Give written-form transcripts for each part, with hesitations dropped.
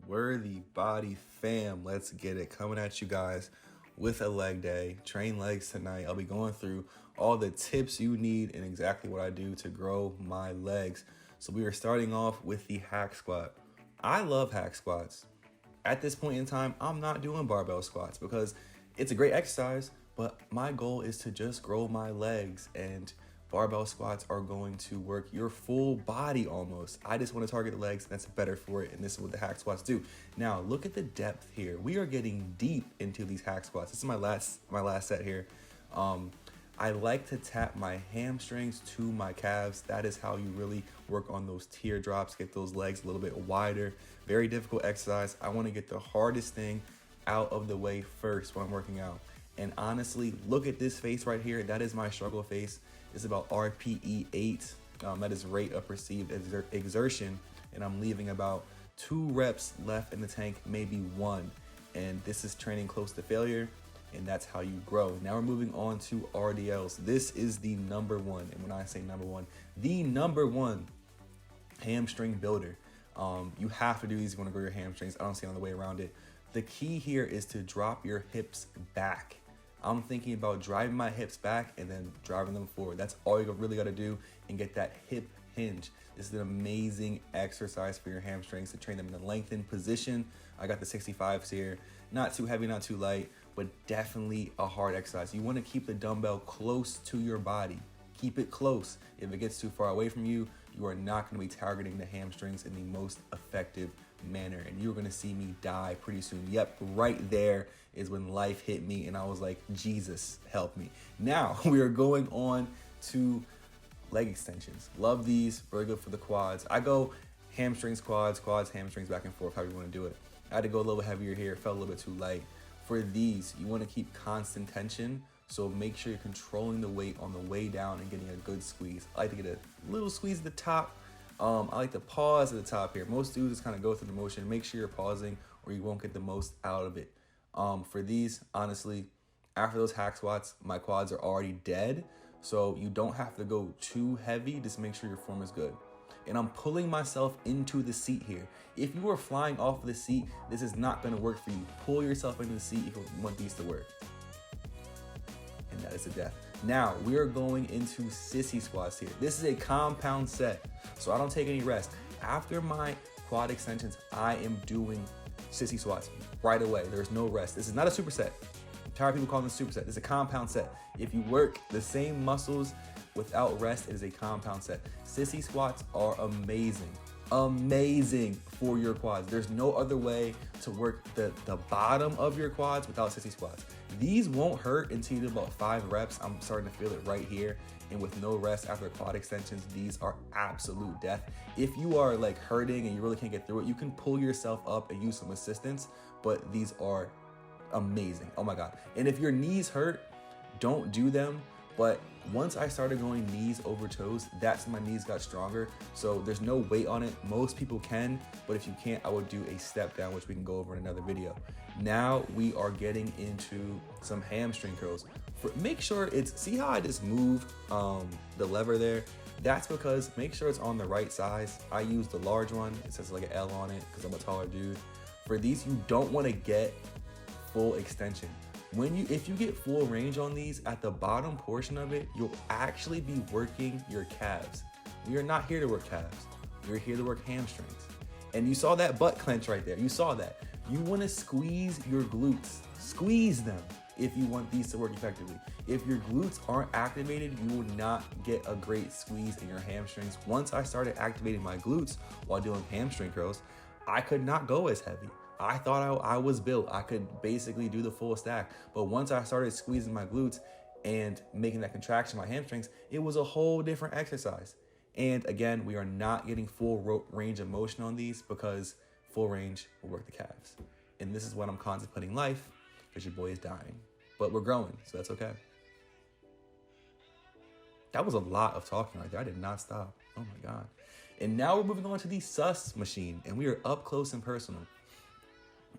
WorthyBody fam, let's get it. Coming at you guys with a leg day. Train legs tonight. I'll be going through all the tips you need and exactly what I do to grow my legs. So we are starting off with the hack squat. I love hack squats. At this point in time, I'm not doing barbell squats because it's a great exercise, but my goal is to just grow my legs, and barbell squats are going to work your full body almost. I just want to target the legs, and that's better for it, and this is what the hack squats do. Now, look at the depth here. We are getting deep into these hack squats. This is my last set here. I like to tap my hamstrings to my calves. That is how you really work on those teardrops, get those legs a little bit wider. Very difficult exercise. I want to get the hardest thing out of the way first when I'm working out. And honestly, look at this face right here. That is my struggle face. It's about RPE 8. That is rate of perceived exertion. And I'm leaving about 2 reps left in the tank, maybe 1. And this is training close to failure. And that's how you grow. Now we're moving on to RDLs. This is the number one. And when I say number one, the number one hamstring builder. You have to do these if you want to grow your hamstrings. I don't see another way around it. The key here is to drop your hips back. I'm thinking about driving my hips back and then driving them forward. That's all you really got to do and get that hip hinge. This is an amazing exercise for your hamstrings to train them in a lengthened position. I got the 65s here. Not too heavy, not too light, but definitely a hard exercise. You want to keep the dumbbell close to your body. Keep it close. If it gets too far away from you, you are not going to be targeting the hamstrings in the most effective manner, and you're going to see me die pretty soon. Yep, right there is when life hit me and I was like, Jesus, help me. Now we are going on to leg extensions. Love these, really good for the quads. I go hamstrings, quads, hamstrings, back and forth, however you want to do it. I had to go a little heavier here, it felt a little bit too light. For these, you want to keep constant tension, so make sure you're controlling the weight on the way down and getting a good squeeze. I like to get a little squeeze at the top. I like to pause at the top here. Most dudes just kind of go through the motion. Make sure you're pausing or you won't get the most out of it. For these, honestly, after those hack squats, my quads are already dead. So you don't have to go too heavy. Just make sure your form is good. And I'm pulling myself into the seat here. If you are flying off of the seat, this is not going to work for you. Pull yourself into the seat if you want these to work. And that is a death. Now we are going into sissy squats here. This is a compound set, so I don't take any rest. After my quad extensions, I am doing sissy squats right away. There's no rest. This is not a superset. I'm tired of people calling this a superset. This is a compound set. If you work the same muscles without rest, it is a compound set. Sissy squats are amazing. Amazing for your quads. There's no other way to work the bottom of your quads without sissy squats. These won't hurt until you do about 5 reps. I'm starting to feel it right here. And with no rest after quad extensions, these are absolute death. If you are like hurting and you really can't get through it, you can pull yourself up and use some assistance, but these are amazing. Oh my God. And if your knees hurt, don't do them. But once I started going knees over toes, that's when my knees got stronger. So there's no weight on it. Most people can, but if you can't, I would do a step down, which we can go over in another video. Now we are getting into some hamstring curls. Make sure see how I just moved the lever there? That's because make sure it's on the right size. I use the large one. It says like an L on it because I'm a taller dude. For these, you don't want to get full extension. If you get full range on these, at the bottom portion of it, you'll actually be working your calves. We are not here to work calves. We're here to work hamstrings. And you saw that butt clench right there. You saw that. You want to squeeze your glutes. Squeeze them if you want these to work effectively. If your glutes aren't activated, you will not get a great squeeze in your hamstrings. Once I started activating my glutes while doing hamstring curls, I could not go as heavy. I thought I was built. I could basically do the full stack. But once I started squeezing my glutes and making that contraction in my hamstrings, it was a whole different exercise. And again, we are not getting full range of motion on these because full range will work the calves. And this is what I'm contemplating life because your boy is dying. But we're growing, so that's okay. That was a lot of talking right there. I did not stop. Oh my God. And now we're moving on to the sus machine, and we are up close and personal.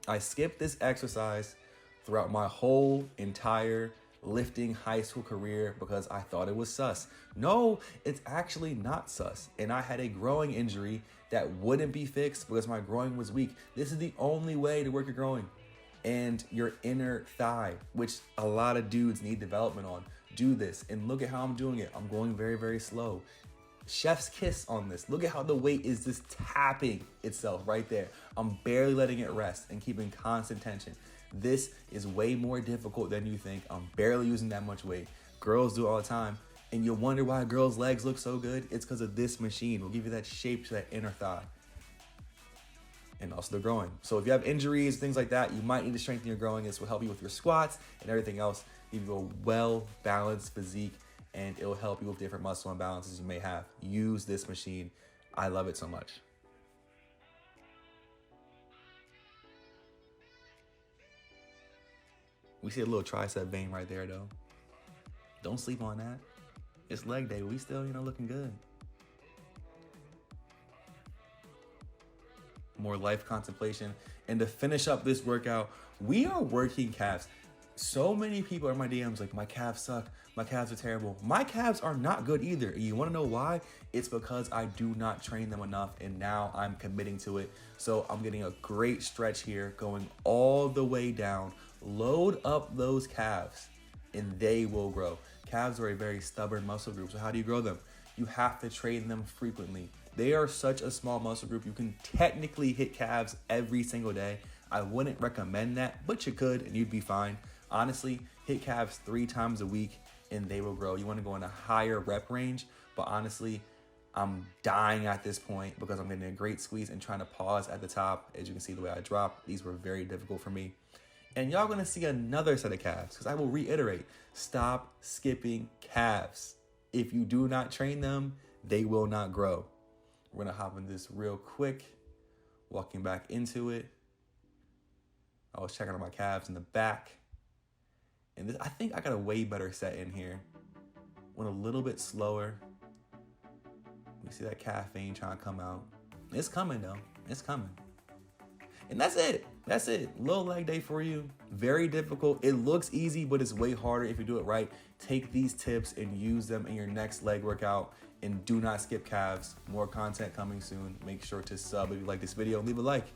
I skipped this exercise throughout my whole entire lifting high school career because I thought it was sus. No, it's actually not sus. And I had a growing injury that wouldn't be fixed because my groin was weak. This is the only way to work your groin and your inner thigh, which a lot of dudes need development on. Do this, and look at how I'm doing it. I'm going very, very slow. Chef's kiss on this. Look at how the weight is just tapping itself right there. I'm barely letting it rest and keeping constant tension. This is way more difficult than you think. I'm barely using that much weight. Girls do it all the time, and you'll wonder why girls' legs look so good. It's because of this machine. Will give you that shape to that inner thigh. And also the groin. So if you have injuries, things like that, you might need to strengthen your groin. This will help you with your squats and everything else. Give you a well-balanced physique, and it will help you with different muscle imbalances you may have. Use this machine. I love it so much. We see a little tricep vein right there though. Don't sleep on that. It's leg day. We still, looking good. More life contemplation. And to finish up this workout, we are working calves. So many people are in my DMs like, my calves suck. My calves are terrible. My calves are not good either. And you want to know why? It's because I do not train them enough, and now I'm committing to it. So I'm getting a great stretch here, going all the way down. Load up those calves and they will grow. Calves are a very stubborn muscle group. So how do you grow them? You have to train them frequently. They are such a small muscle group. You can technically hit calves every single day. I wouldn't recommend that, but you could and you'd be fine. Honestly, hit calves 3 times a week and they will grow. You want to go in a higher rep range, but honestly, I'm dying at this point because I'm getting a great squeeze and trying to pause at the top. As you can see the way I drop, these were very difficult for me. And y'all gonna see another set of calves because I will reiterate, stop skipping calves. If you do not train them, they will not grow. We're gonna hop in this real quick, walking back into it. I was checking on my calves in the back. And this, I think I got a way better set in here. Went a little bit slower. We see that calf vein trying to come out. It's coming though, it's coming. And that's it. That's it. Little leg day for you. Very difficult. It looks easy, but it's way harder if you do it right. Take these tips and use them in your next leg workout. And do not skip calves. More content coming soon. Make sure to sub if you like this video and leave a like.